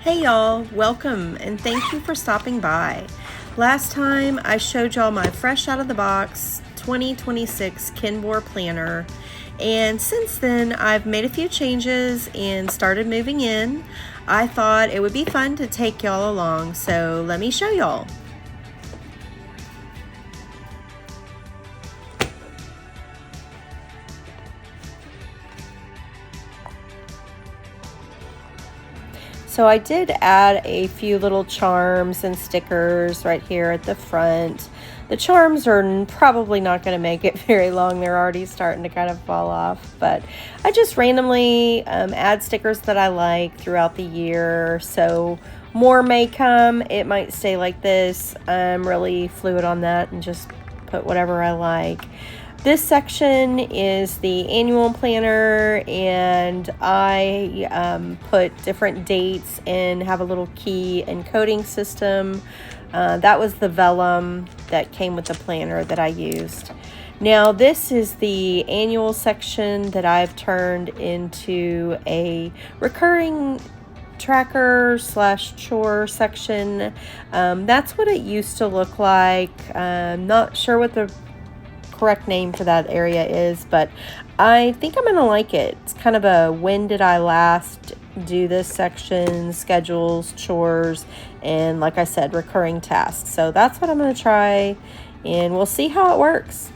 Hey y'all, welcome and thank you for stopping by. Last time I showed y'all my fresh out of the box 2026 Kinbor planner, and since then I've made a few changes and started moving in. I thought it would be fun to take y'all along, so let me show y'all. So I did add a few little charms and stickers right here at the front. The charms are probably not going to make it very long. They're already starting to kind of fall off. But I just randomly add stickers that I like throughout the year. So more may come. It might stay like this. I'm really fluid on that and just put whatever I like. This section is the annual planner, and I put different dates and have a little key encoding system. That was the vellum that came with the planner that I used. Now this is the annual section that I've turned into a recurring tracker / chore section. That's what it used to look like. Not sure what the correct name for that area is, but I think I'm gonna like it. It's kind of a when did I last do this section, schedules, chores, and like I said, recurring tasks. So that's what I'm gonna try, and we'll see how it works.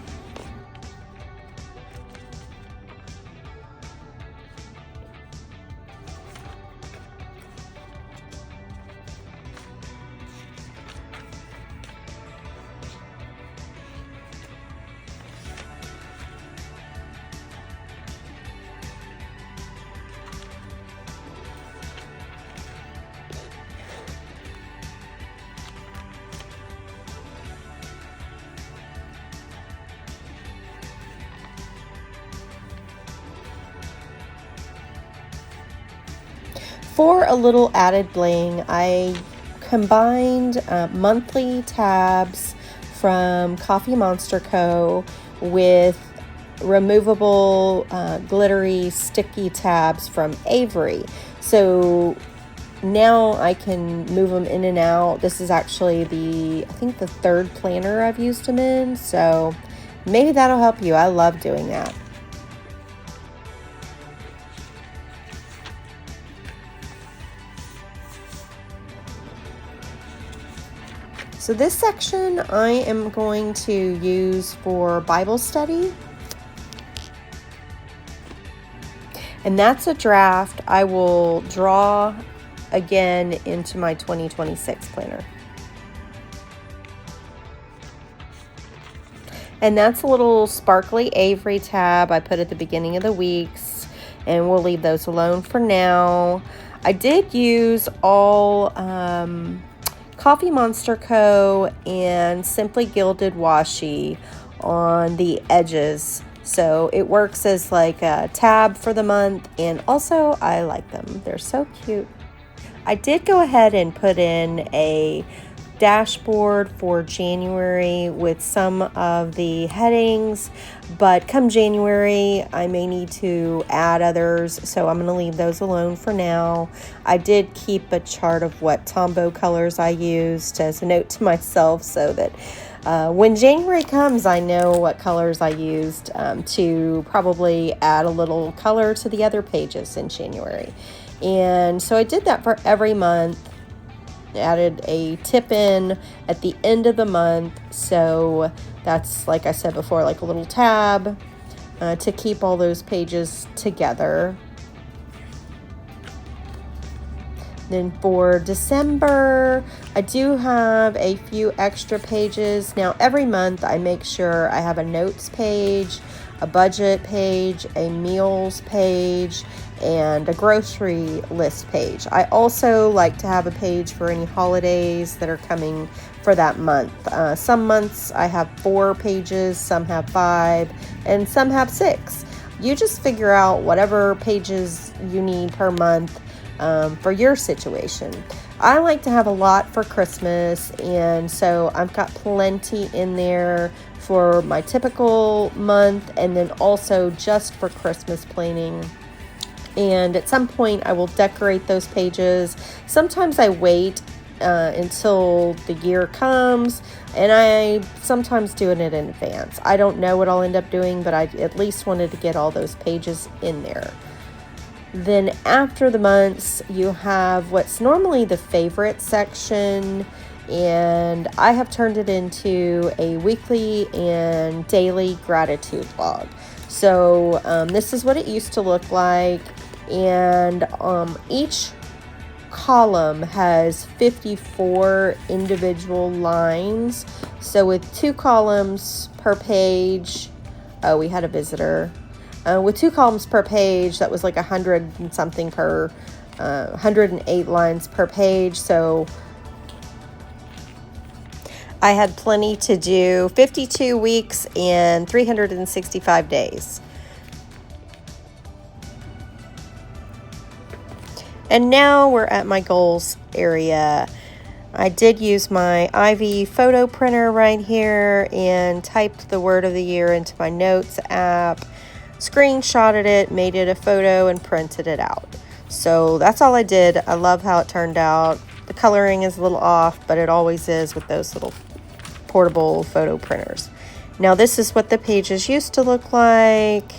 For a little added bling, I combined monthly tabs from Coffee Monster Co. with removable glittery sticky tabs from Avery. So now I can move them in and out. This is actually I think the third planner I've used them in, so maybe that'll help you. I love doing that. So this section I am going to use for Bible study. And that's a draft I will draw again into my 2026 planner. And that's a little sparkly Avery tab I put at the beginning of the weeks, and we'll leave those alone for now. I did use all Coffee Monster Co. and Simply Gilded Washi on the edges. So it works as like a tab for the month, and also I like them. They're so cute. I did go ahead and put in a dashboard for January with some of the headings, but come January I may need to add others, so I'm going to leave those alone for now. I did keep a chart of what Tombow colors I used as a note to myself, so that when January comes I know what colors I used to probably add a little color to the other pages in January. And so I did that for every month. Added a tip in at the end of the month, so that's, like I said before, like a little tab to keep all those pages together. Then for December, I do have a few extra pages. Now every month I make sure I have a notes page, a budget page, a meals page, and a grocery list page. I also like to have a page for any holidays that are coming for that month. Some months I have 4 pages, some have 5, and some have 6. You just figure out whatever pages you need per month for your situation. I like to have a lot for Christmas, and so I've got plenty in there for my typical month, and then also just for Christmas planning. And at some point I will decorate those pages. Sometimes I wait until the year comes, and I sometimes do it in advance. I don't know what I'll end up doing, but I at least wanted to get all those pages in there. Then after the months, you have what's normally the favorite section, and I have turned it into a weekly and daily gratitude log. So this is what it used to look like, and each column has 54 individual lines. So with 2 columns per page, oh, we had a visitor. With 2 columns per page, that was like 100 and something per 108 lines per page. So I had plenty to do. 52 weeks and 365 days. And now we're at my goals area. I did use my Ivy photo printer right here and typed the word of the year into my notes app, screenshotted it, made it a photo, and printed it out. So that's all I did. I love how it turned out. The coloring is a little off, but it always is with those little portable photo printers. Now this is what the pages used to look like.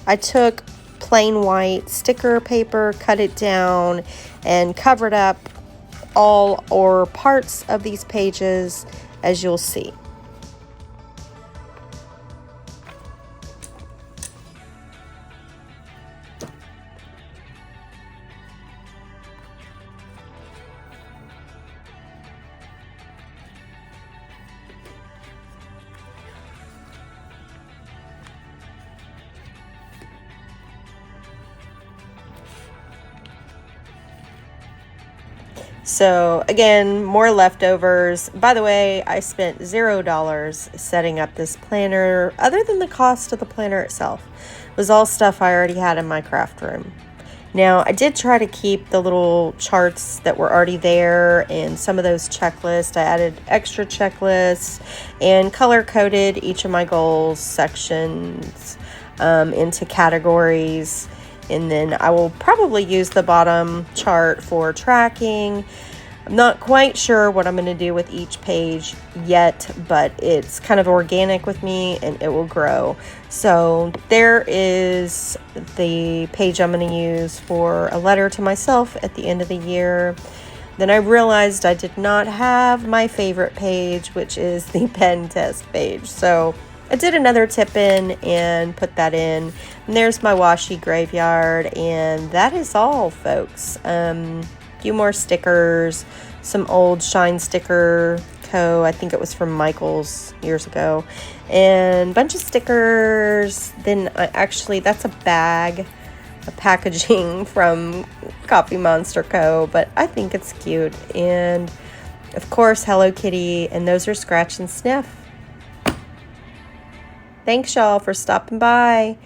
I took plain white sticker paper, cut it down, and covered up all or parts of these pages, as you'll see. So again, more leftovers. By the way, I spent $0 setting up this planner, other than the cost of the planner itself. It was all stuff I already had in my craft room. Now, I did try to keep the little charts that were already there and some of those checklists. I added extra checklists and color-coded each of my goals sections into categories. And then I will probably use the bottom chart for tracking. I'm not quite sure what I'm going to do with each page yet, but it's kind of organic with me and it will grow. So there is the page I'm going to use for a letter to myself at the end of the year. Then I realized I did not have my favorite page, which is the pen test page. So I did another tip in and put that in. And there's my washi graveyard, and that is all, folks. Few more stickers, some old Shine Sticker Co. I think it was from Michael's years ago, and a bunch of stickers. Then that's a bag, a packaging from Coffee Monster Co. But I think it's cute, and of course Hello Kitty, and those are Scratch and Sniff. Thanks, y'all, for stopping by.